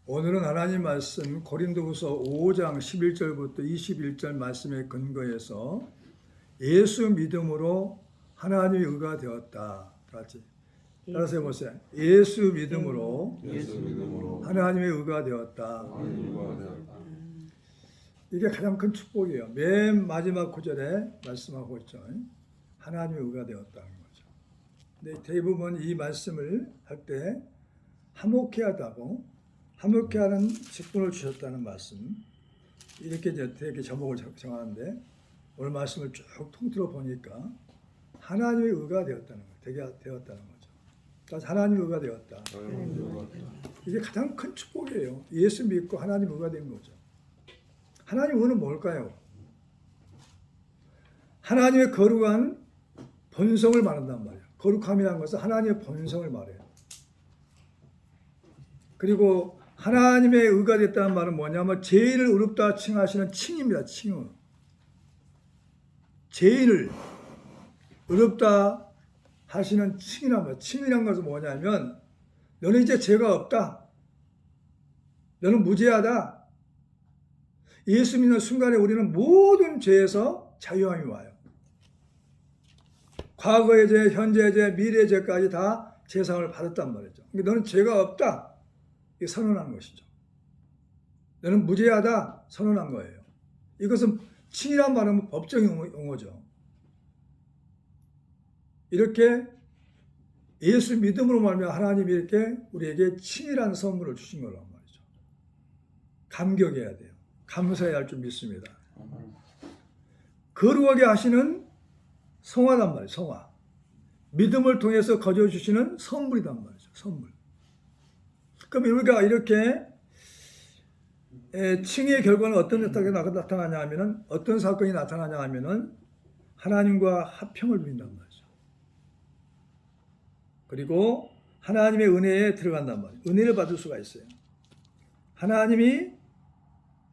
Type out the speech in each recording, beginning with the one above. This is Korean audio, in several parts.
오늘은 하나님 말씀 고린도후서 5장 11절부터 21절 말씀에 근거해서 예수 믿음으로 하나님의 의가 되었다. 같이 따라서 해보세요. 예수 믿음으로 하나님의 의가 되었다. 이게 가장 큰 축복이에요. 맨 마지막 구절에 말씀하고 있죠. 하나님의 의가 되었다는 거죠. 근데 대부분 이 말씀을 할 때 화목해 하는 직분을 주셨다는 말씀, 이렇게 이제 되게 제목을 정하는데, 오늘 말씀을 쭉 통틀어 보니까 하나님의 의가 되었다는 거예요. 되었다는 거죠. 그래서 하나님의 의가 되었다. 이게 가장 큰 축복이에요. 예수 믿고 하나님 의가 된 거죠. 하나님 의는 뭘까요? 하나님의 거룩한 본성을 말한단 말이에요. 거룩함이라는 것은 하나님의 본성을 말해요. 그리고 하나님의 의가 됐다는 말은 뭐냐면 죄인을 의롭다 칭하시는 칭입니다. 칭은. 죄인을 의롭다 하시는 칭이란 말이에요. 칭이란 것은 뭐냐면 너는 이제 죄가 없다. 너는 무죄하다. 예수 믿는 순간에 우리는 모든 죄에서 자유함이 와요. 과거의 죄, 현재의 죄, 미래의 죄까지 다 재상을 받았단 말이죠. 그러니까 너는 죄가 없다. 이게 선언한 것이죠. 너는 무죄하다 선언한 거예요. 이것은 칭이란 말은 법적인 용어죠. 이렇게 예수 믿음으로 말하면 하나님이 이렇게 우리에게 칭이라는 선물을 주신 거란 말이죠. 감격해야 돼요. 감사해야 할 줄 믿습니다. 거룩하게 하시는 성화단 말이에요. 성화. 믿음을 통해서 거저 주시는 선물이란 말이죠. 선물. 그럼 우리가 이렇게 칭의 결과는 어떤 사건이 나타나냐 하면은, 어떤 사건이 나타나냐 하면은 하나님과 화평을 누린단 말이죠. 그리고 하나님의 은혜에 들어간단 말이에요. 은혜를 받을 수가 있어요. 하나님의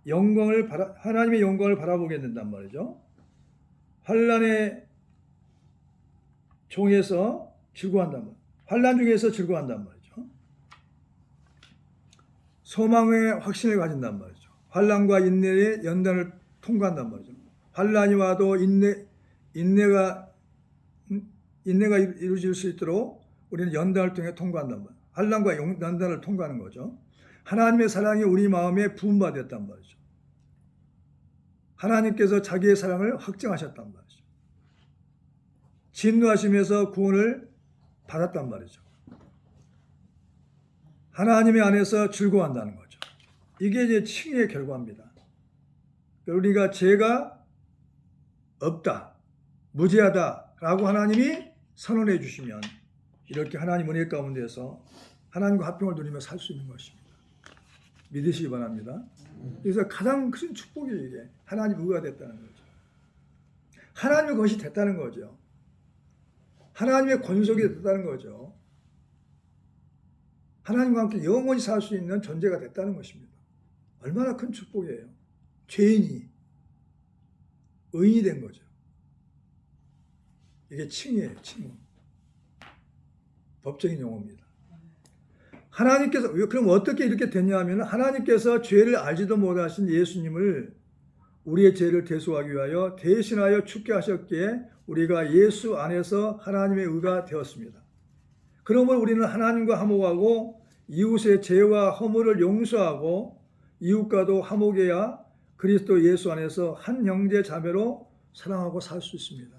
영광을 바라보게 된단 말이죠. 환난의 종에서 즐거워한단 말이에요. 환난 중에서 즐거워한단 말이죠. 소망의 확신을 가진단 말이죠. 환난과 인내의 연단을 통과한단 말이죠. 환난이 와도 인내가 이루어질 수 있도록 우리는 연단을 통해 통과한단 말이에요. 환난과 연단을 통과하는 거죠. 하나님의 사랑이 우리 마음에 부음받았단 말이죠. 하나님께서 자기의 사랑을 확증하셨단 말이죠. 진노하심에서 구원을 받았단 말이죠. 하나님의 안에서 즐거워한다는 거죠. 이게 이제 칭의 결과입니다. 우리가 죄가 없다, 무죄하다라고 하나님이 선언해 주시면 이렇게 하나님 은혜 가운데서 하나님과 화평을 누리며 살 수 있는 것입니다. 믿으시기 바랍니다. 그래서 가장 큰 축복이 이게 하나님 의가 됐다는 거죠. 하나님의 것이 됐다는 거죠. 하나님의 권속이 됐다는 거죠. 하나님과 함께 영원히 살 수 있는 존재가 됐다는 것입니다. 얼마나 큰 축복이에요. 죄인이 의인이 된 거죠. 이게 칭이에요. 칭. 법적인 용어입니다. 하나님께서, 그럼 어떻게 이렇게 됐냐 하면, 하나님께서 죄를 알지도 못하신 예수님을 우리의 죄를 대속하기 위하여 대신하여 죽게 하셨기에 우리가 예수 안에서 하나님의 의가 되었습니다. 그러므로 우리는 하나님과 화목하고 이웃의 죄와 허물을 용서하고 이웃과도 화목해야 그리스도 예수 안에서 한 형제 자매로 사랑하고 살 수 있습니다.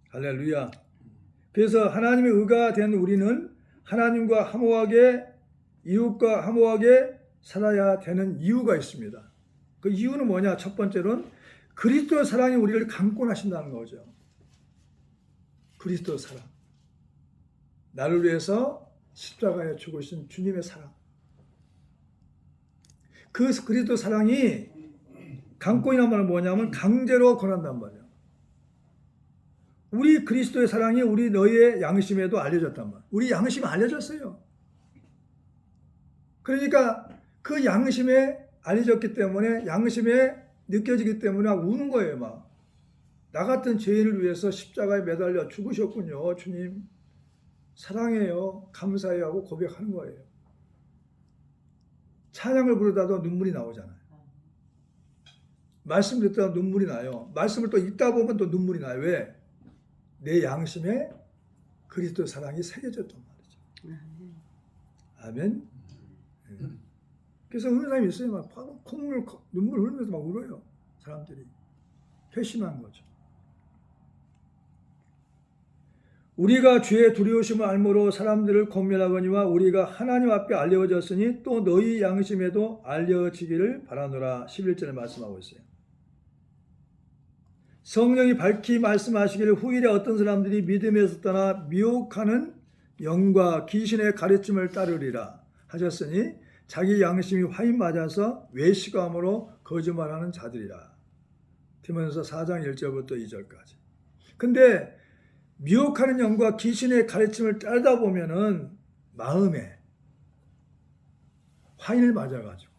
할렐루야. 그래서 하나님의 의가 된 우리는 하나님과 화목하게, 이웃과 화목하게 살아야 되는 이유가 있습니다. 그 이유는 뭐냐? 첫 번째로는 그리스도의 사랑이 우리를 강권하신다는 거죠. 그리스도의 사랑. 나를 위해서 십자가에 죽으신 주님의 사랑. 그 그리스도 사랑이 강권이란 말은 뭐냐면 강제로 권한단 말이에요. 우리 그리스도의 사랑이 우리 너희의 양심에도 알려졌단 말이에요. 우리 양심에 알려졌어요. 그러니까 그 양심에 알려졌기 때문에, 양심에 느껴지기 때문에 우는 거예요. 막. 나 같은 죄인을 위해서 십자가에 매달려 죽으셨군요. 주님 사랑해요, 감사해요 하고 고백하는 거예요. 찬양을 부르다도 눈물이 나오잖아요. 말씀 듣다가 눈물이 나요. 말씀을 또 읽다 보면 또 눈물이 나요. 왜? 내 양심에 그리스도 사랑이 새겨졌단 말이죠. 아멘. 그래서 어느 사람이 있어요. 막 콧물, 눈물 흘리면서 막 울어요. 사람들이. 회심한 거죠. 우리가 주의 두려우심을 알므로 사람들을 권면하거니와 우리가 하나님 앞에 알려졌으니 또 너희 양심에도 알려지기를 바라노라. 11절에 말씀하고 있어요. 성령이 밝히 말씀하시기를 후일에 어떤 사람들이 믿음에서 떠나 미혹하는 영과 귀신의 가르침을 따르리라 하셨으니 자기 양심이 화인 맞아서 외식함으로 거짓말하는 자들이라. 디모데전서 4장 1절부터 2절까지. 근데 미혹하는 영과 귀신의 가르침을 따르다 보면은 마음에 화인을 맞아가지고,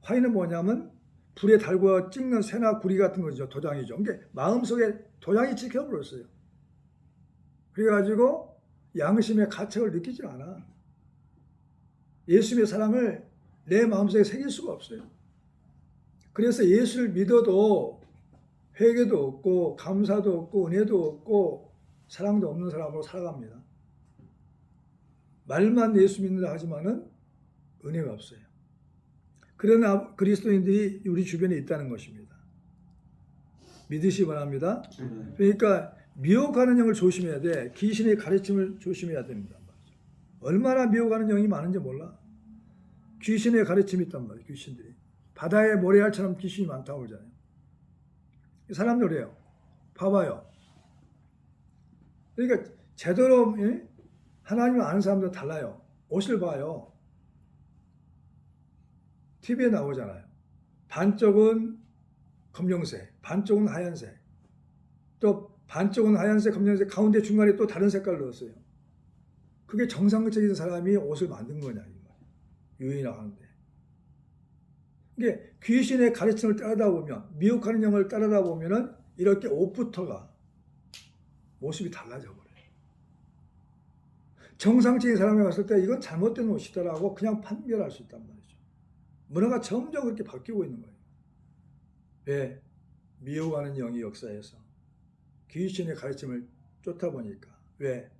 화인은 뭐냐면 불에 달고 찍는 새나 구리 같은 거죠. 도장이죠. 그러니까 마음속에 도장이 찍혀버렸어요. 그래가지고 양심의 가책을 느끼지 않아. 예수님의 사랑을 내 마음속에 새길 수가 없어요. 그래서 예수를 믿어도 회개도 없고 감사도 없고 은혜도 없고 사랑도 없는 사람으로 살아갑니다. 말만 예수 믿는다 하지만은 은혜가 없어요. 그러나 그리스도인들이 우리 주변에 있다는 것입니다. 믿으시기 바랍니다. 그러니까 미혹하는 영을 조심해야 돼. 귀신의 가르침을 조심해야 됩니다. 얼마나 미혹하는 영이 많은지 몰라. 귀신의 가르침이 있단 말이에요. 귀신들이. 바다에 모래알처럼 귀신이 많다고 그러잖아요. 사람들 그래요. 봐봐요. 그러니까 제대로 하나님을 아는 사람들 달라요. 옷을 봐요. TV에 나오잖아요. 반쪽은 검정색, 반쪽은 하얀색, 또 반쪽은 하얀색, 검정색, 가운데 중간에 또 다른 색깔을 넣었어요. 그게 정상적인 사람이 옷을 만든 거냐, 이 말이에요. 유인이라고 하는데. 이게 귀신의 가르침을 따르다 보면, 미혹하는 영을 따르다 보면은 이렇게 옷부터가 모습이 달라져 버려요. 정상적인 사람이 왔을 때 이건 잘못된 옷이더라고 그냥 판별할 수 있단 말이죠. 문화가 점점 그렇게 바뀌고 있는 거예요. 왜? 미혹하는 영이 역사에서 귀신의 가르침을 쫓다 보니까. 왜?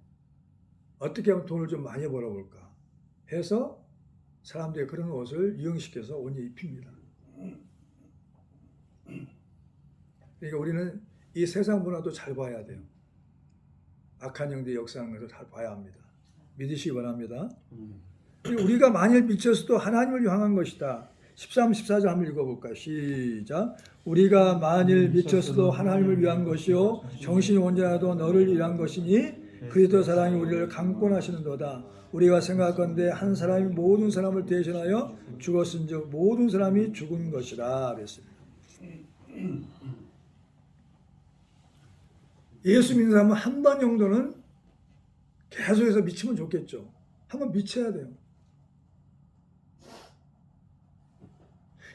어떻게 하면 돈을 좀 많이 벌어볼까 해서 사람들이 그런 옷을 이용시켜서 옷 입힙니다. 그러니까 우리는 이 세상 문화도 잘 봐야 돼요. 악한 영들의 역사하는 것을 잘 봐야 합니다. 믿으시기 바랍니다. 그리고 우리가 만일 미쳐서도 하나님을 향한 것이다. 13, 14절 한번 읽어볼까요? 시작. 우리가 만일 미쳐서도 하나님을 위한 것이요 정신이 온전하도 너를 위한 것이니 그리스도 사랑이 우리를 강권하시는도다. 우리가 생각건대 한 사람이 모든 사람을 대신하여 죽었은즉 모든 사람이 죽은 것이라 그랬습니다. 예수 믿는 사람은 한 번 정도는 계속해서 미치면 좋겠죠. 한번 미쳐야 돼요.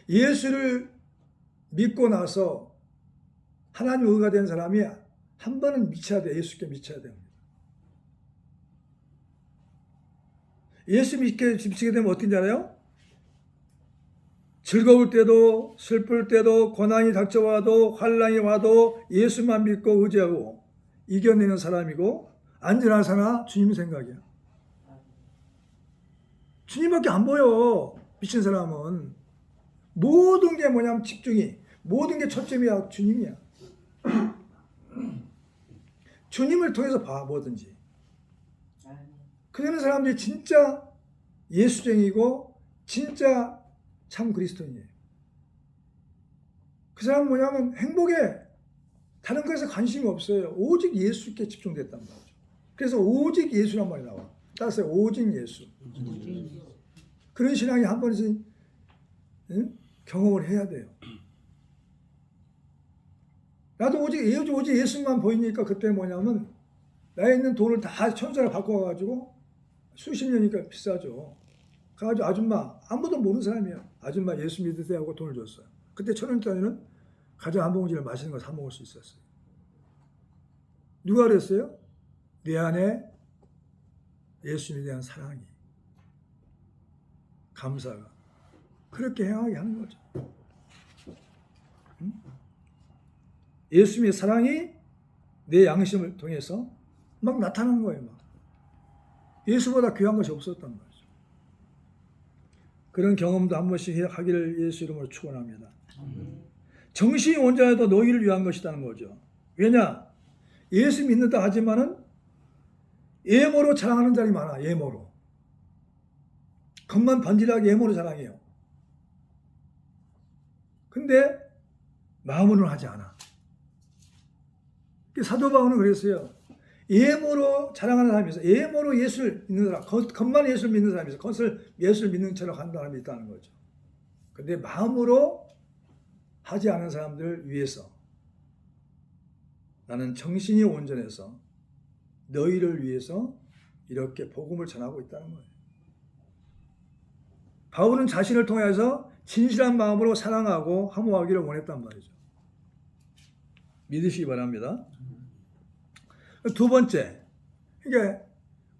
예수를 믿고 나서 하나님 의가 된 사람이 한 번은 미쳐야 돼요. 예수께 미쳐야 됩니다. 예수 믿게 미치게 되면 어떤지 알아요? 즐거울 때도 슬플 때도 고난이 닥쳐와도 환난이 와도 예수만 믿고 의지하고 이겨내는 사람이고 안전한 사람 주님 생각이야. 주님밖에 안 보여. 미친 사람은. 모든 게 뭐냐면 집중이. 모든 게 초점이야. 주님이야. 주님을 통해서 봐 뭐든지. 그러는 사람들이 진짜 예수쟁이고 진짜 참 그리스도인이에요. 그 사람은 뭐냐면 행복에 다른 것에 관심이 없어요. 오직 예수께 집중됐단 말이죠. 그래서 오직 예수란 말이 나와. 따라서 오직 예수. 그런 신앙이 한 번씩 경험을 해야 돼요. 나도 오직 예수만 보이니까 그때 뭐냐면 나에 있는 돈을 다 천사를 바꿔가지고 수십 년이니까 비싸죠. 가가지고 아줌마 아무도 모르는 사람이야. 아줌마 예수 믿으세요 하고 돈을 줬어요. 그때 1,000원짜리는 가정 한 봉지를 맛있는 거 사 먹을 수 있었어요. 누가 그랬어요? 내 안에 예수님에 대한 사랑이 감사가. 그렇게 행하게 하는 거죠. 예수님의 사랑이 내 양심을 통해서 막 나타나는 거예요. 막. 예수보다 귀한 것이 없었단 말이죠. 그런 경험도 한 번씩 하기를 예수 이름으로 축원합니다. 정신이 온전해도 너희를 위한 것이라는 거죠. 왜냐? 예수 믿는다 하지만은 예모로 자랑하는 자리 많아. 예모로. 겉만 번지르하게 예모로 자랑해요. 근데 마음으로는 하지 않아. 사도 바울은 그랬어요. 예모로 자랑하는 사람이 있어. 예모로 예수를 믿는 사람, 겉만 예수를 믿는 사람이 있어. 겉을 예수를 믿는 척 하는 사람이 있다는 거죠. 근데 마음으로 하지 않은 사람들을 위해서 나는 정신이 온전해서 너희를 위해서 이렇게 복음을 전하고 있다는 거예요. 바울은 자신을 통해서 진실한 마음으로 사랑하고 화목하기를 원했단 말이죠. 믿으시기 바랍니다. 두 번째, 그러니까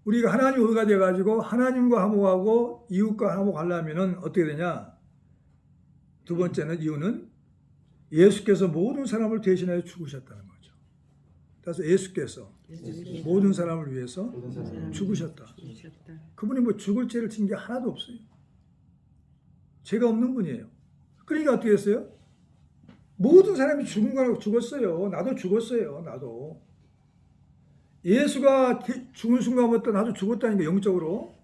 우리가 하나님 의가 되어가지고 하나님과 화목하고 이웃과 화목하려면 어떻게 되냐? 두 번째는 이유는 예수께서 모든 사람을 대신하여 죽으셨다는 거죠. 그래서 예수께서 모든 사람을 위해서 죽으셨다. 그분이 뭐 죽을 죄를 진 게 하나도 없어요. 죄가 없는 분이에요. 그러니까 어떻게 했어요? 모든 사람이 죽은 거라고 죽었어요. 나도 죽었어요. 나도. 예수가 죽은 순간부터 나도 죽었다니까 영적으로.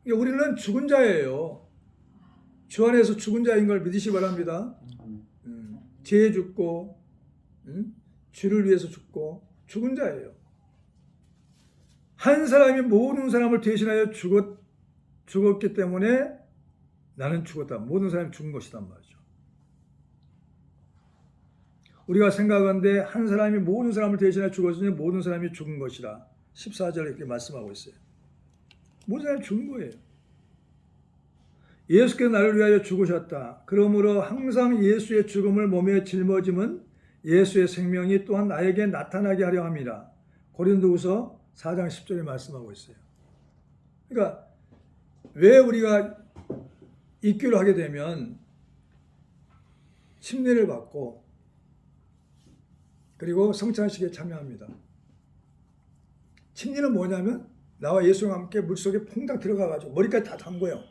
그러니까 우리는 죽은 자예요. 주 안에서 죽은 자인 걸 믿으시기 바랍니다. 죄에 죽고 주를 위해서 죽고 죽은 자예요. 한 사람이 모든 사람을 대신하여 죽었기 때문에 나는 죽었다. 모든 사람이 죽은 것이란 말이죠. 우리가 생각하는데 한 사람이 모든 사람을 대신하여 죽었으니 모든 사람이 죽은 것이라 14절에 이렇게 말씀하고 있어요. 모든 사람이 죽은 거예요. 예수께서 나를 위하여 죽으셨다. 그러므로 항상 예수의 죽음을 몸에 짊어짐은 예수의 생명이 또한 나에게 나타나게 하려 함이라. 고린도후서 4장 10절에 말씀하고 있어요. 그러니까 왜 우리가 입교를 하게 되면 침례를 받고 그리고 성찬식에 참여합니다. 침례는 뭐냐면 나와 예수와 함께 물속에 퐁당 들어가가지고 머리까지 다 담궈요.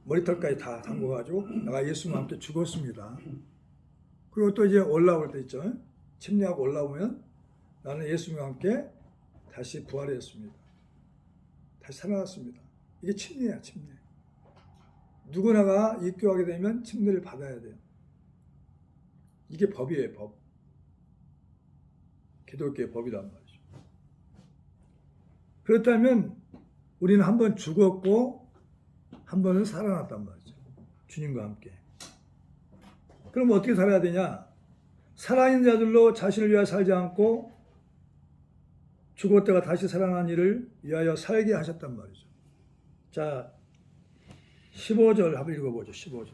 머리털까지 다 담궈가지고 내가 예수와 함께 죽었습니다. 그리고 또 이제 올라올 때 있죠. 침례하고 올라오면 나는 예수와 함께 다시 부활했습니다. 다시 살아났습니다. 이게 침례야, 침례. 누구나가 입교하게 되면 침례를 받아야 돼요. 이게 법이에요, 법. 기독교의 법이란 말이죠. 그렇다면 우리는 한 번 죽었고 한 번은 살아났단 말이죠. 주님과 함께. 그럼 어떻게 살아야 되냐? 살아있는 자들로 자신을 위하여 살지 않고 죽었다가 다시 살아난 이를 위하여 살게 하셨단 말이죠. 자, 15절 한번 읽어보죠. 15절.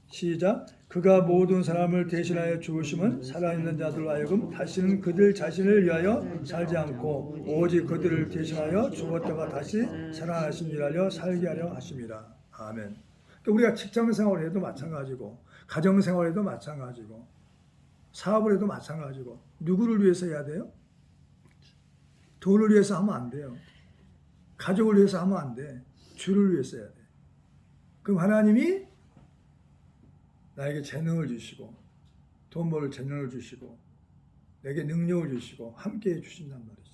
시작. 그가 모든 사람을 대신하여 죽으심은 살아있는 자들로 하여금 다시는 그들 자신을 위하여 살지 않고 오직 그들을 대신하여 죽었다가 다시 살아나신 일 하려 살게 하려 하심이라. 아멘. 우리가 직장 생활을 해도 마찬가지고 가정 생활에도 마찬가지고 사업을 해도 마찬가지고 누구를 위해서 해야 돼요? 돈을 위해서 하면 안 돼요. 가족을 위해서 하면 안 돼. 주를 위해서 해야 돼. 그럼 하나님이 나에게 재능을 주시고 돈 벌 재능을 주시고 내게 능력을 주시고 함께 해주신단 말이죠.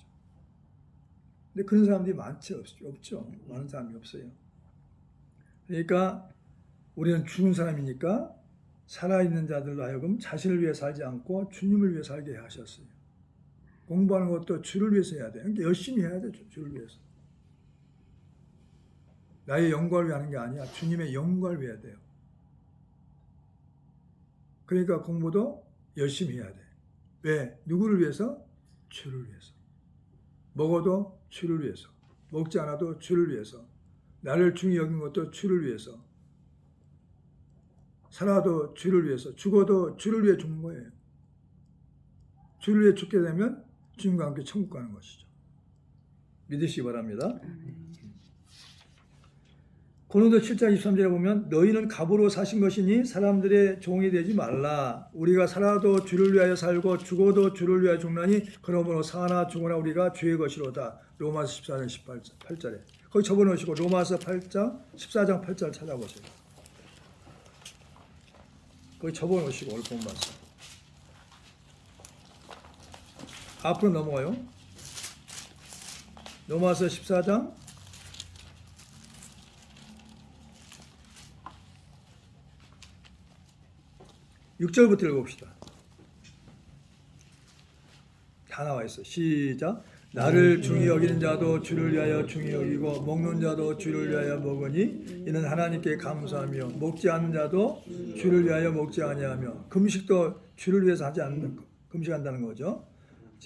근데 그런 사람들이 많지 없죠. 많은 사람이 없어요. 그러니까 우리는 죽은 사람이니까 살아있는 자들로 하여금 자신을 위해 살지 않고 주님을 위해 살게 하셨어요. 공부하는 것도 주를 위해서 해야 돼요. 그러니까 열심히 해야 돼요. 주를 위해서. 나의 영광을 위해 하는 게 아니야. 주님의 영광을 위해 해야 돼요. 그러니까 공부도 열심히 해야 돼. 왜? 누구를 위해서? 주를 위해서. 먹어도 주를 위해서. 먹지 않아도 주를 위해서. 나를 중히 여긴 것도 주를 위해서. 살아도 주를 위해서. 죽어도 주를 위해 죽는 거예요. 주를 위해 죽게 되면 주님과 함께 천국 가는 것이죠. 믿으시기 바랍니다. 고린도 7장 23절에 보면 너희는 갑으로 사신 것이니 사람들의 종이 되지 말라. 우리가 살아도 주를 위하여 살고 죽어도 주를 위하여 죽나니 그러므로 사나 죽으나 우리가 주의 것이로다. 로마서 14장 8절에. 거기 접어놓으시고 로마서 8장 14장 8절 찾아보세요. 거기 접어놓으시고 오늘 본 말씀. 앞으로 넘어가요. 로마서 14장 6절부터 읽어봅시다. 다 나와 있어. 시작. 나를 중히 여기는 자도 주를 위하여 중히 여기고 먹는 자도 주를 위하여 먹으니 이는 하나님께 감사하며 먹지 않는 자도 주를 위하여 먹지 아니하며 금식도 주를 위해서 하지 않는 금식한다는 거죠.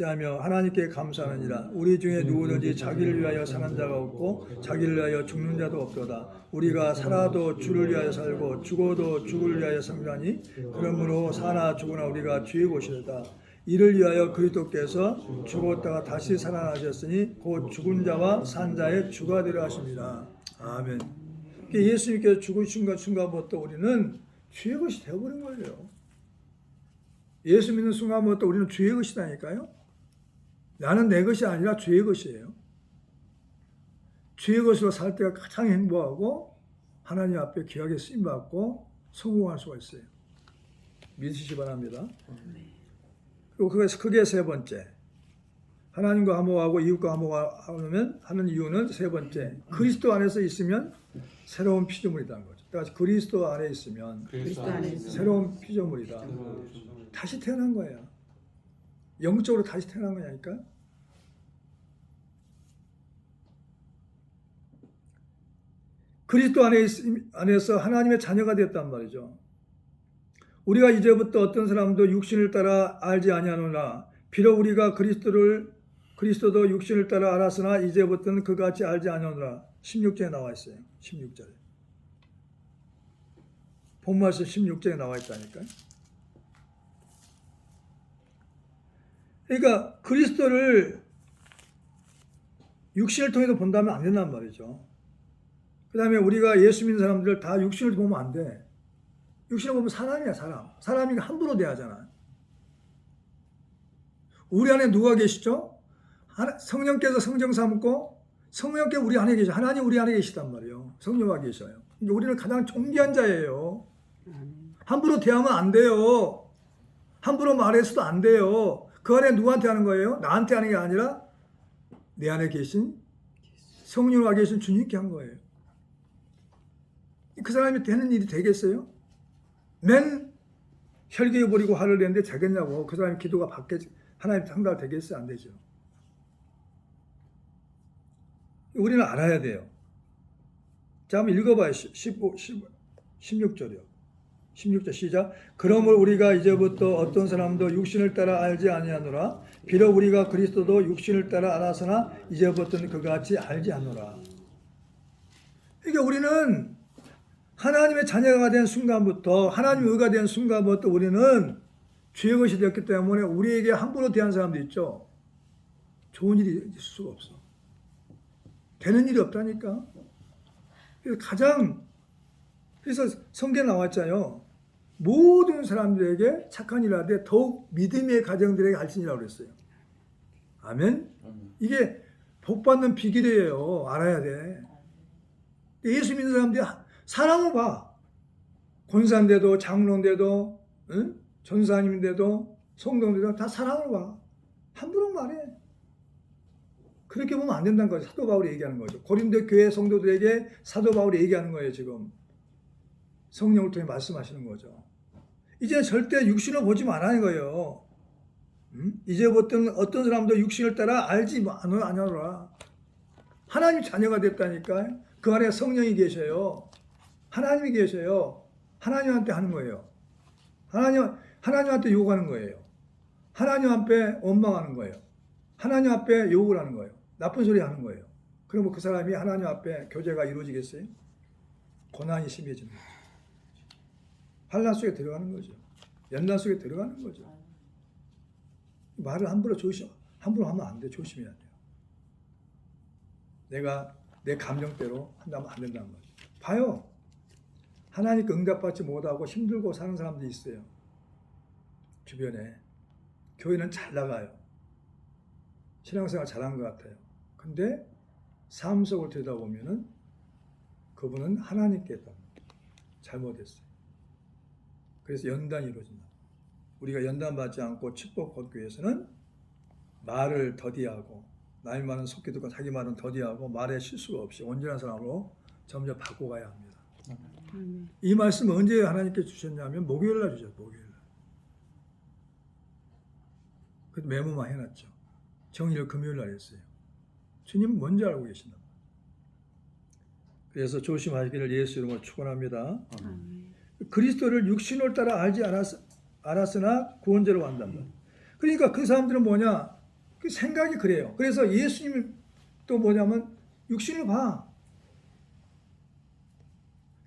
하며 하나님께 감사하느니라. 우리 중에 누구든지 자기를 위하여 사는 자가 없고 자기를 위하여 죽는 자도 없도다. 우리가 살아도 주를 위하여 살고 죽어도 주를 위하여 살라니 그러므로 사나 죽으나 우리가 주의 것이로다. 이를 위하여 그리스도께서 죽었다가 다시 살아나셨으니 곧 죽은 자와 산 자의 주가 되려 하십니다. 아멘. 예수님께서 죽으신 순간부터 우리는 주의 것이 되어버린 거예요. 예수 믿는 순간부터 우리는 주의 것이다니까요. 나는 내 것이 아니라 주의 것이에요. 주의 것으로 살 때가 가장 행복하고 하나님 앞에 귀하게 쓰임받고 성공할 수가 있어요. 믿으시기 바랍니다. 그리고 그게 세 번째. 하나님과 화목하고 이웃과 화목하면 하는 이유는 세 번째. 그리스도 안에서 있으면 새로운 피조물이라는 거죠. 그러니까 그리스도 안에 있으면 새로운 피조물이다. 다시 태어난 거예요. 영적으로 다시 태어난 거냐니까. 그리스도 안에서 하나님의 자녀가 되었단 말이죠. 우리가 이제부터 어떤 사람도 육신을 따라 알지 아니하노라. 비록 우리가 그리스도도 육신을 따라 알았으나 이제부터는 그같이 알지 아니하노라. 16절에 나와 있어요. 16절에. 본 말씀 16절에 나와 있다니까요. 그러니까 그리스도를 육신을 통해서 본다면 안 된단 말이죠. 그 다음에 우리가 예수 믿는 사람들 다 육신을 보면 안 돼. 육신을 보면 사람이야, 사람. 사람이 함부로 대하잖아. 우리 안에 누가 계시죠? 성령께서 성정 삼고 성령께서 우리 안에 계셔. 하나님 우리 안에 계시단 말이에요. 성령과 계셔요. 우리는 가장 존귀한 자예요. 함부로 대하면 안 돼요. 함부로 말해서도 안 돼요. 그 안에 누구한테 하는 거예요? 나한테 하는 게 아니라 내 안에 계신 성령과 계신 주님께 한 거예요. 그 사람이 되는 일이 되겠어요? 맨 혈기에 버리고 화를 내는데 되겠냐고. 그 사람이 기도가 하나님 상달 되겠어요? 안 되죠. 우리는 알아야 돼요. 자, 한번 읽어봐요. 16절이요. 16절 시작. 그러므로 우리가 이제부터 어떤 사람도 육신을 따라 알지 아니하노라. 비록 우리가 그리스도도 육신을 따라 알았으나 이제부터는 그같이 알지 않노라. 그러니까 우리는 하나님의 자녀가 된 순간부터 하나님의 의가 된 순간부터 우리는 주의 것이 되었기 때문에 우리에게 함부로 대한 사람도 있죠. 좋은 일이 있을 수가 없어. 되는 일이 없다니까. 그래서 성경에 나왔잖아요. 모든 사람들에게 착한 일 하되 더욱 믿음의 가정들에게 알지니라고 그랬어요. 아멘? 이게 복받는 비결이에요. 알아야 돼. 예수 믿는 사람들이 사랑을 봐. 권사인데도 장로인데도 응? 전사님인데도 성도인데도 다 사랑을 봐. 함부로 말해. 그렇게 보면 안 된다는 거죠. 사도 바울이 얘기하는 거죠. 고린도 교회 성도들에게 사도 바울이 얘기하는 거예요. 지금 성령을 통해 말씀하시는 거죠. 이제 절대 육신을 보지 말라는 거예요. 이제부터는 어떤 사람도 육신을 따라 알지 아니하노라. 하나님 자녀가 됐다니까. 그 안에 성령이 계셔요. 하나님이 계셔요. 하나님한테 하는 거예요. 하나님한테 욕하는 거예요. 하나님 앞에 원망하는 거예요. 하나님 앞에 욕을 하는 거예요. 나쁜 소리 하는 거예요. 그러면 그 사람이 하나님 앞에 교제가 이루어지겠어요? 고난이 심해지는 거죠. 환난 속에 들어가는 거죠. 연단 속에 들어가는 거죠. 말을 함부로 하면 안 돼. 조심해야 돼요. 내가 내 감정대로 한다면 안 된다는 거죠. 봐요. 하나님께 응답받지 못하고 힘들고 사는 사람들이 있어요. 주변에. 교회는 잘 나가요. 신앙생활 잘한 것 같아요. 근데 삶 속을 들여다보면은 그분은 하나님께 했다. 잘못했어요. 그래서 연단이 이루어진다. 우리가 연단받지 않고 축복 받기 위해서는 말을 더디하고 나이 많은 속기도가 자기 말은 더디하고 말에 실수가 없이 온전한 사람으로 점점 바꿔가야 합니다. 이 말씀을 언제 하나님께 주셨냐면 목요일 날 주셨어요. 목요일 날. 그래서 메모만 해놨죠. 정리를 금요일 날 했어요. 주님은 뭔지 알고 계신다. 그래서 조심하시기를 예수 이름으로 축원합니다. 그리스도를 육신을 따라 알지 않았으나 구원자로 한단다. 그러니까 그 사람들은 뭐냐? 그 생각이 그래요. 그래서 예수님이 또 뭐냐면 육신을 봐.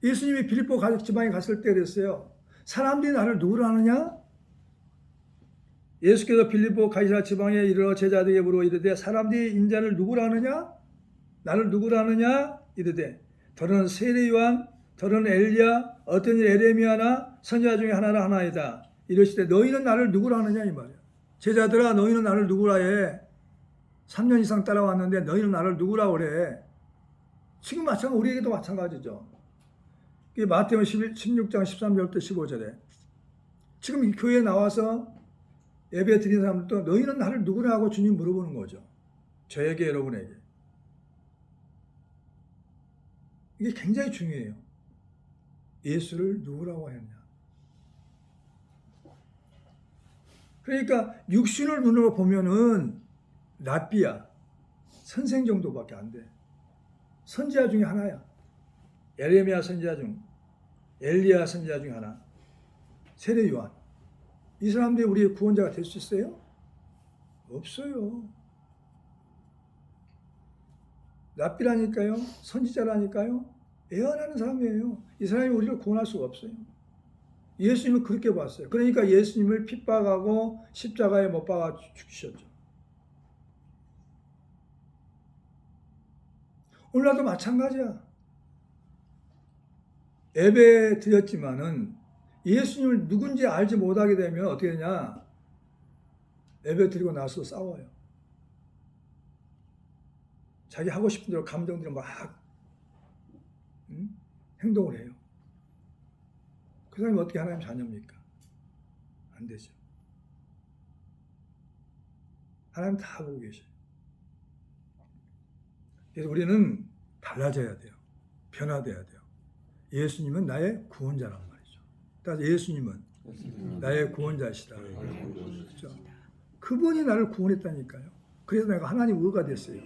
예수님이 빌립보 지방에 갔을 때 그랬어요. 사람들이 나를 누구로 아느냐? 예수께서 빌립보 가이사랴 지방에 이르러 제자들에게 물어 이르되 사람들이 인자를 누구로 아느냐? 나를 누구로 아느냐? 이르되 더러는 세례 요한, 더러는 엘리야, 어떤 일 에레미야나 선지자 중에 하나라 하나이다. 이러시되 너희는 나를 누구로 아느냐 이 말이야. 제자들아 너희는 나를 누구라 해. 3년 이상 따라왔는데 너희는 나를 누구라 그래. 지금 마찬가지 우리에게도 마찬가지죠. 마태복음 16장 13절부터 15절에 지금 이 교회에 나와서 예배 드린 사람들도 너희는 나를 누구라 하고 주님 물어보는 거죠. 저에게 여러분에게. 이게 굉장히 중요해요. 예수를 누구라고 했냐. 그러니까 육신을 눈으로 보면은 랍비야 선생 정도밖에 안 돼. 선지자 중에 하나야. 에레미야 선지자 중, 엘리야 선지자 중에 하나. 세례 요한. 이 사람들이 우리의 구원자가 될 수 있어요? 없어요. 랍비라니까요. 선지자라니까요. 애언하는 사람이에요. 이 사람이 우리를 구원할 수가 없어요. 예수님은 그렇게 봤어요. 그러니까 예수님을 핍박하고 십자가에 못 박아 죽이셨죠. 오늘날도 마찬가지야. 예배 드렸지만은 예수님을 누군지 알지 못하게 되면 어떻게 되냐? 예배 드리고 나서 싸워요. 자기 하고 싶은 대로 감정대로 막 행동을 해요. 그 사람이 어떻게 하나님 자녀입니까? 안 되죠. 하나님 다 보고 계셔요. 그래서 우리는 달라져야 돼요. 변화돼야 돼요. 예수님은 나의 구원자란 말이죠. 따라서 예수님은 나의 구원자시다. 그렇죠? 그분이 나를 구원했다니까요. 그래서 내가 하나님 의가 됐어요.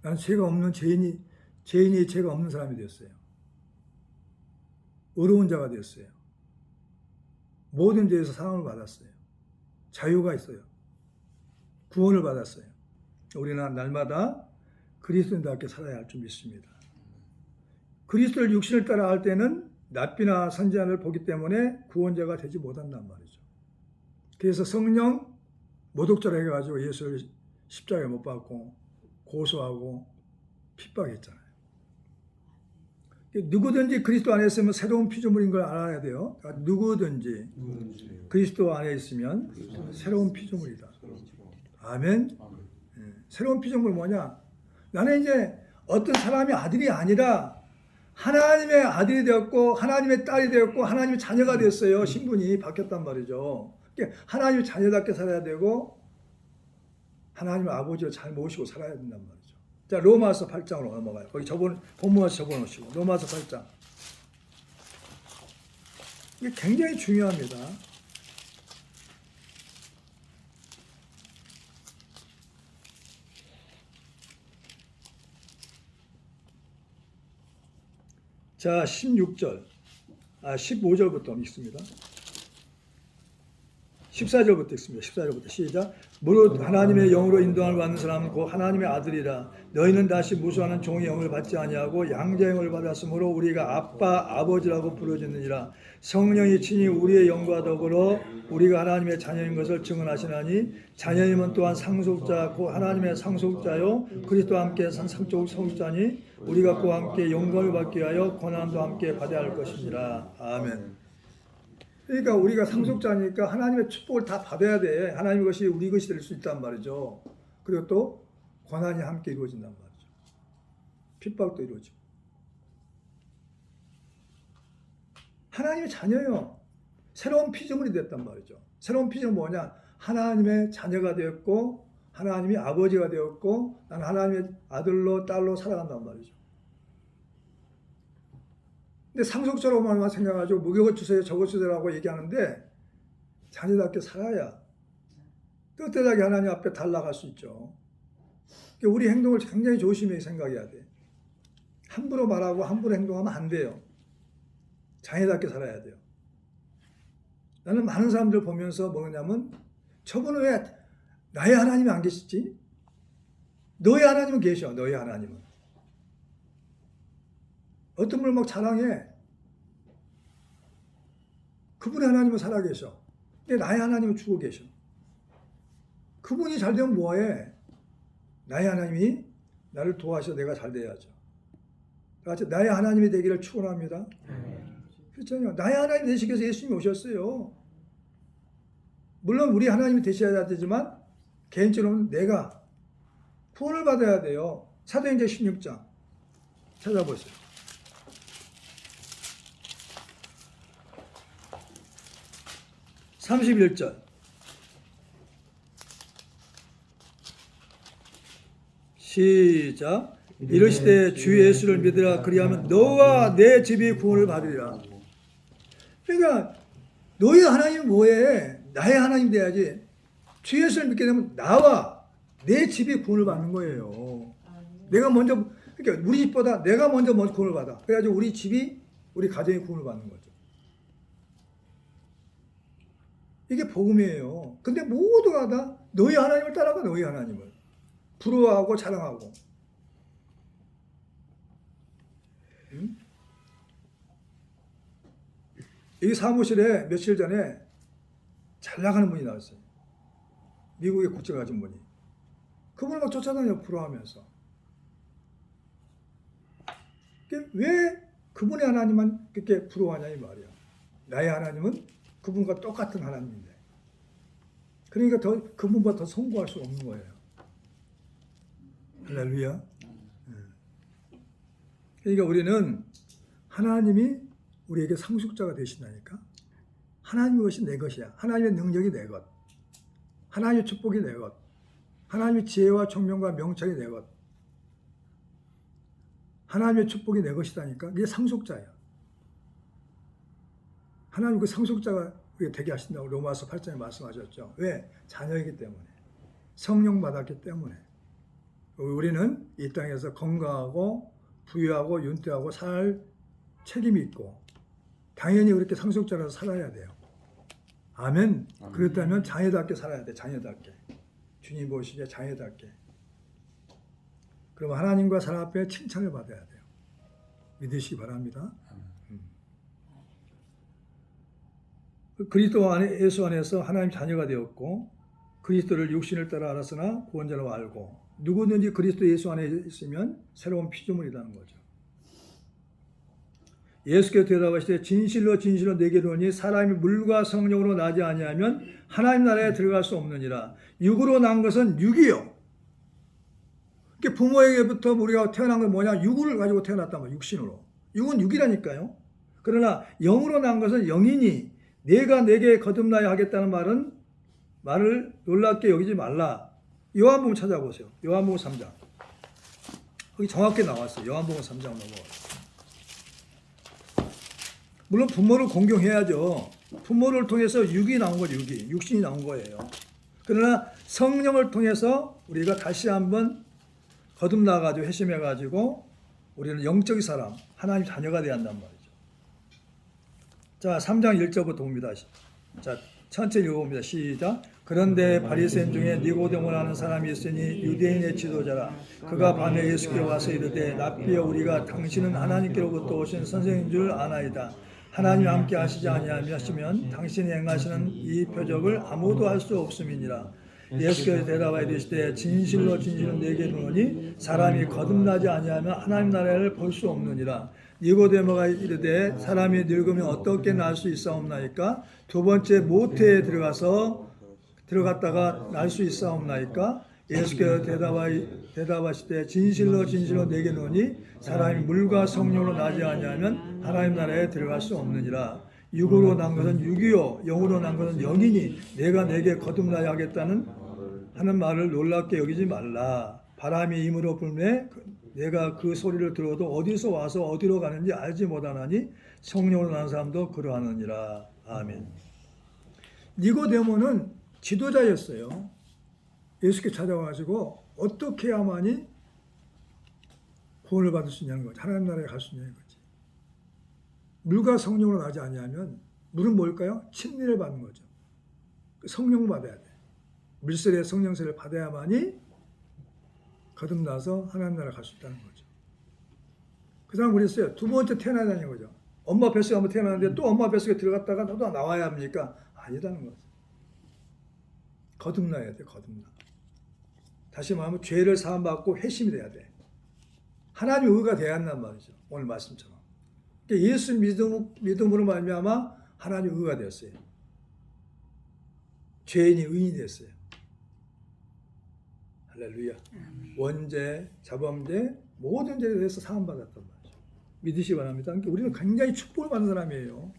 나는 죄가 없는 죄인이 죄가 없는 사람이 됐어요. 의로운 자가 됐어요. 모든 죄에서 사함을 받았어요. 자유가 있어요. 구원을 받았어요. 우리는 날마다 그리스도인답게 살아야 할 줄 믿습니다. 그리스도를 육신을 따라 할 때는 랍비나 선지자를 보기 때문에 구원자가 되지 못한단 말이죠. 그래서 성령 모독자로 해가지고 예수를 십자가에 못 박고 고소하고 핍박했잖아요. 누구든지 그리스도 안에 있으면 새로운 피조물인 걸 알아야 돼요. 그러니까 누구든지 그리스도 안에 있으면 새로운 피조물이다. 아멘. 새로운 피조물 뭐냐? 나는 이제 어떤 사람이 아들이 아니라 하나님의 아들이 되었고 하나님의 딸이 되었고 하나님의 자녀가 됐어요. 신분이 바뀌었단 말이죠. 하나님의 자녀답게 살아야 되고 하나님의 아버지를 잘 모시고 살아야 된단 말이죠. 자, 로마서 8장으로 넘어가요. 거기 본문에서 적어놓으시고 로마서 8장. 이게 굉장히 중요합니다. 자, 15절부터 읽습니다. 14절부터 읽습니다. 14절부터 시작. 무릇 하나님의 영으로 인도함을 받는 사람은 곧 하나님의 아들이라. 너희는 다시 무수하는 종의 영을 받지 아니하고 양자의 영을 받았으므로 우리가 아빠 아버지라고 부르짖느니라. 성령이 친히 우리의 영과 더불어 우리가 하나님의 자녀인 것을 증언하시나니 자녀임은 또한 상속자 곧 하나님의 상속자요 그리스도와 함께 상속자니 우리가 그와 함께 영광을 받기 위하여 고난도 함께 받아야 할 것이니라. 아멘. 그러니까 우리가 상속자니까 하나님의 축복을 다 받아야 돼. 하나님의 것이 우리 것이 될 수 있단 말이죠. 그리고 또 고난이 함께 이루어진단 말이죠. 핍박도 이루어지고. 하나님의 자녀요. 새로운 피조물이 됐단 말이죠. 새로운 피조물은 뭐냐? 하나님의 자녀가 되었고 하나님이 아버지가 되었고 나는 하나님의 아들로 딸로 살아간단 말이죠. 근데 상속자로만 생각하죠. 무교가 주세요, 저것 주세요라고 얘기하는데 자녀답게 살아야 떳떳하게 하나님 앞에 달라갈 수 있죠. 우리 행동을 굉장히 조심히 생각해야 돼. 함부로 말하고 함부로 행동하면 안 돼요. 자녀답게 살아야 돼요. 나는 많은 사람들 보면서 뭐냐면 저분은 왜 나의 하나님이 안 계시지? 너의 하나님은 계셔. 너의 하나님은. 어떤 분을 막 자랑해. 그분의 하나님은 살아계셔. 근데 나의 하나님은 죽어 계셔. 그분이 잘 되면 뭐해? 나의 하나님이 나를 도와서 내가 잘 돼야죠. 나의 하나님이 되기를 축원합니다. 그렇잖아요. 나의 하나님 되시기 위해서 예수님이 오셨어요. 물론 우리 하나님이 되셔야 되지만 개인적으로는 내가 구원을 받아야 돼요. 사도행전 16장 찾아보세요. 31절 시작. 이르시되 주 예수를 믿으라 그리하면 너와 내 집이 구원을 받으리라. 그러니까 너희 하나님은 뭐해? 나의 하나님 돼야지. 주 예수를 믿게 되면 나와 내 집이 구원을 받는 거예요. 내가 먼저, 그러니까 우리 집보다 내가 먼저 구원을 받아. 그래가지고 우리 집이, 우리 가정이 구원을 받는 거죠. 이게 복음이에요. 근데 모두가 다 너희 하나님을 따라가. 너희 하나님을 부러워하고 자랑하고. 이 사무실에 며칠 전에 잘 나가는 분이 나왔어요. 미국에 국적을 가진 분이. 그분을 막 쫓아다녀 부러워하면서. 왜 그분의 하나님만 그렇게 부러워하냐 이 말이야. 나의 하나님은 그분과 똑같은 하나님인데. 그러니까 그분보다 더 성공할 수 없는 거예요. 할렐루야. 그러니까 우리는 하나님이 우리에게 상속자가 되신다니까. 하나님의 것이 내 것이야. 하나님의 능력이 내 것. 하나님의 축복이 내 것. 하나님의 지혜와 총명과 명철이 내 것. 하나님의 축복이 내 것이다니까. 이게 상속자야. 하나님 그 상속자가 되게 하신다고 로마서 8장에 말씀하셨죠. 왜? 자녀이기 때문에. 성령 받았기 때문에. 우리는 이 땅에서 건강하고 부유하고 윤택하고 살 책임이 있고 당연히 그렇게 상속자라서 살아야 돼요. 아멘. 그렇다면 자녀답게 살아야 돼. 자녀답게. 주님 보시기에 자녀답게. 그럼 하나님과 사람 앞에 칭찬을 받아야 돼요. 믿으시기 바랍니다. 그리스도 안에, 예수 안에서 하나님 자녀가 되었고 그리스도를 육신을 따라 알았으나 구원자로 알고 누구든지 그리스도 예수 안에 있으면 새로운 피조물이라는 거죠. 예수께서 대답하시되 진실로 진실로 내게 이르노니 사람이 물과 성령으로 나지 아니하면 하나님 나라에 들어갈 수 없느니라. 육으로 난 것은 육이요. 부모에게부터 우리가 태어난 건 뭐냐? 육을 가지고 태어났단 말이에요. 육신으로. 육은 육이라니까요. 그러나 영으로 난 것은 영이니 내가 내게 거듭나야 하겠다는 말을 놀랍게 여기지 말라. 요한복음 찾아보세요. 요한복음 3장. 거기 정확히 나왔어요. 요한복음 3장 넘어가요. 물론 부모를 공경해야죠. 부모를 통해서 육이 나온 거죠. 육신이 나온 거예요. 그러나 성령을 통해서 우리가 다시 한번 거듭나가지고 회심해가지고 우리는 영적인 사람, 하나님 자녀가 되어야 한단 말이죠. 자, 3장 1절부터 봅니다. 자, 천천히 읽어봅니다. 시작. 그런데 바리새인 중에 니고데모라는 사람이 있으니 유대인의 지도자라. 그가 밤에 예수께 와서 이르되 랍비여 우리가 당신은 하나님께로부터 오신 선생인 줄 아나이다. 하나님 함께 하시지 아니하시면 당신이 행하시는 이 표적을 아무도 할 수 없음이니라. 예수께서 대답하여 이르시되 진실로 진실로 내게 이르노니 사람이 거듭나지 아니하면 하나님 나라를 볼 수 없느니라. 니고데모가 이르되 사람이 늙으면 어떻게 날 수 있사옵나이까? 두 번째 모태에 들어갔다가 날 수 있사옵나이까? 예수께서 대답하시되 진실로 진실로 내게 이르노니 사람이 물과 성령으로 나지 아니하면 하나님 나라에 들어갈 수 없느니라. 육으로 난 것은 육이요 영으로 난 것은 영이니 내가 내게 거듭나야 하겠다는 하는 말을 놀랍게 여기지 말라. 바람이 임으로 불매 내가 그 소리를 들어도 어디서 와서 어디로 가는지 알지 못하나니 성령으로 난 사람도 그러하느니라. 아멘. 니고데모는 지도자였어요. 예수께 찾아와가지고 어떻게 해야만이 구원을 받을 수 있냐는 거지. 하나님 나라에 갈 수 있냐는 거지. 물과 성령으로 나지 아니하면 물은 뭘까요? 침례를 받는 거죠. 성령을 받아야 돼. 물세례 성령세를 받아야만이 거듭나서 하나님 나라 갈 수 있다는 거죠. 그 사람 그랬어요. 두 번째 태어나자는 거죠. 엄마 뱃속에 한번 태어났는데 또 엄마 뱃속에 들어갔다가 또 나와야 합니까? 아니다는 거죠. 거듭나야 돼. 거듭나. 다시 말하면 죄를 사함받고 회심이 돼야 돼. 하나님의 의가 돼야 한단 말이죠. 오늘 말씀처럼. 그러니까 예수 믿음으로 말미암아 하나님의 의가 되었어요. 죄인이 의인이 됐어요. 할렐루야. 원죄, 자범죄, 모든 죄에 대해서 사함받았단 말이죠. 믿으시기 바랍니다. 그러니까 우리는 굉장히 축복을 받는 사람이에요.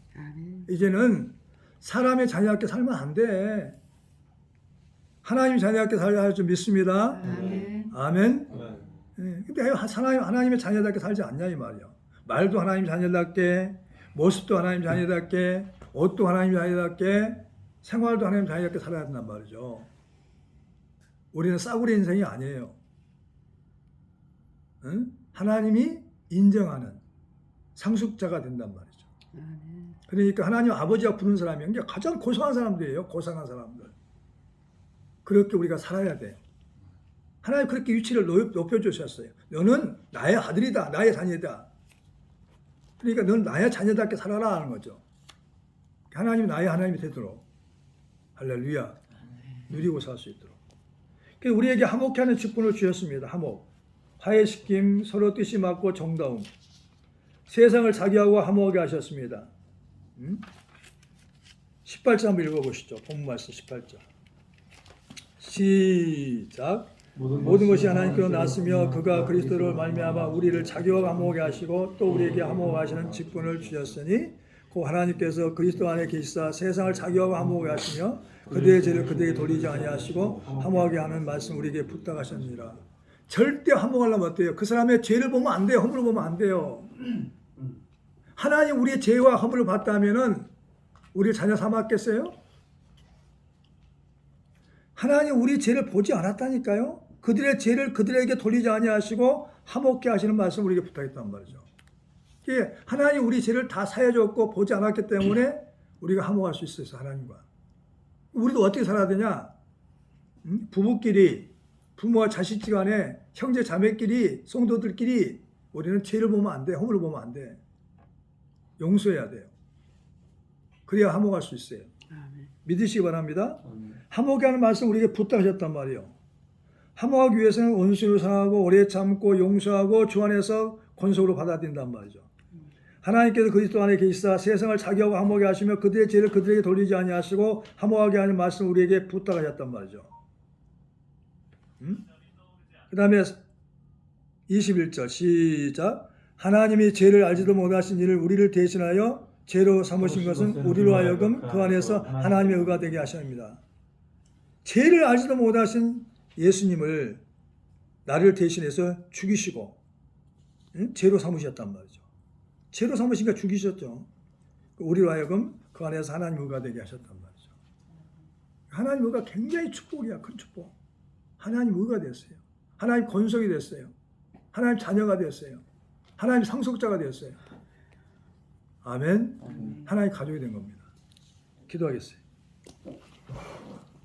이제는 사람의 자녀답게 살면 안 돼. 하나님 자녀답게 살려 할 줄 믿습니다. 아멘. 근데 하나님의 자녀답게 살지 않냐 이 말이야. 말도 하나님 자녀답게, 모습도 하나님 자녀답게, 옷도 하나님 자녀답게, 생활도 하나님 자녀답게 살아야 된단 말이죠. 우리는 싸구려 인생이 아니에요. 응? 하나님이 인정하는 상속자가 된단 말이죠. 그러니까 하나님 아버지가 부른 사람이 가장 고상한 사람들이에요. 고상한 사람들. 그렇게 우리가 살아야 돼요. 하나님 그렇게 위치를 높여주셨어요. 너는 나의 아들이다. 나의 자녀다. 그러니까 너는 나의 자녀답게 살아라 하는 거죠. 하나님이 나의 하나님이 되도록. 할렐루야. 누리고 살 수 있도록. 우리에게 화목케 하는 직분을 주셨습니다. 화목. 화해시킴, 서로 뜻이 맞고 정다움. 세상을 자기하고 화목하게 하셨습니다. 18절 한번 읽어보시죠. 본문 말씀 18절. 시작. 모든 것이 하나님께로 났으며 그가 그리스도를 말미암아 우리를 자기와 화목하게 하시고 또 우리에게 화목하게 하시는 직분을 주셨으니 그 하나님께서 그리스도 안에 계시사 세상을 자기와 화목하게 하시며 그들의 죄를 그들에게 돌리지 아니하시고 화목하게 하는 말씀 우리에게 부탁하셨느니라. 절대 화목하려면 어때요? 그 사람의 죄를 보면 안 돼요. 허물을 보면 안 돼요. 하나님 우리의 죄와 허물을 봤다면은 우리를 자녀 삼았겠어요? 하나님 우리 죄를 보지 않았다니까요. 그들의 죄를 그들에게 돌리지 아니하시고 화목케 하시는 말씀 우리에게 부탁했단 말이죠. 하나님 우리 죄를 다 사해줬고 보지 않았기 때문에 우리가 화목할 수 있어요. 하나님과. 우리도 어떻게 살아야 되냐? 부부끼리, 부모와 자식 간에, 형제 자매끼리, 성도들끼리 우리는 죄를 보면 안 돼. 허물을 보면 안 돼. 용서해야 돼요. 그래야 화목할 수 있어요. 믿으시기 바랍니다. 화목케 하는 말씀 우리에게 부탁하셨단 말이에요. 화목하기 위해서는 원수를 사랑하고 오래 참고 용서하고 주 안에서 권속으로 받아들인단 말이죠. 하나님께서 그리스도 안에 계시사 세상을 자기하고 화목하게 하시며 그들의 죄를 그들에게 돌리지 아니하시고 화목하게 하는 말씀 우리에게 부탁하셨단 말이죠. 그 다음에 21절 시작. 하나님이 죄를 알지도 못하신 이를 우리를 대신하여 죄로 삼으신 것은 우리로 하여금 그 안에서 하나님의 의가 되게 하십니다. 죄를 알지도 못하신 예수님을 나를 대신해서 죽이시고 죄로 삼으셨단 말이죠. 죄로 삼으시니까 죽이셨죠. 우리로 하여금 그 안에서 하나님의 의가 되게 하셨단 말이죠. 하나님의 의가 굉장히 축복이야. 큰 축복. 하나님의 의가 됐어요. 하나님 권속이 됐어요. 하나님 자녀가 됐어요. 하나님 상속자가 되었어요. 아멘. 하나님 가족이 된 겁니다. 기도하겠어요.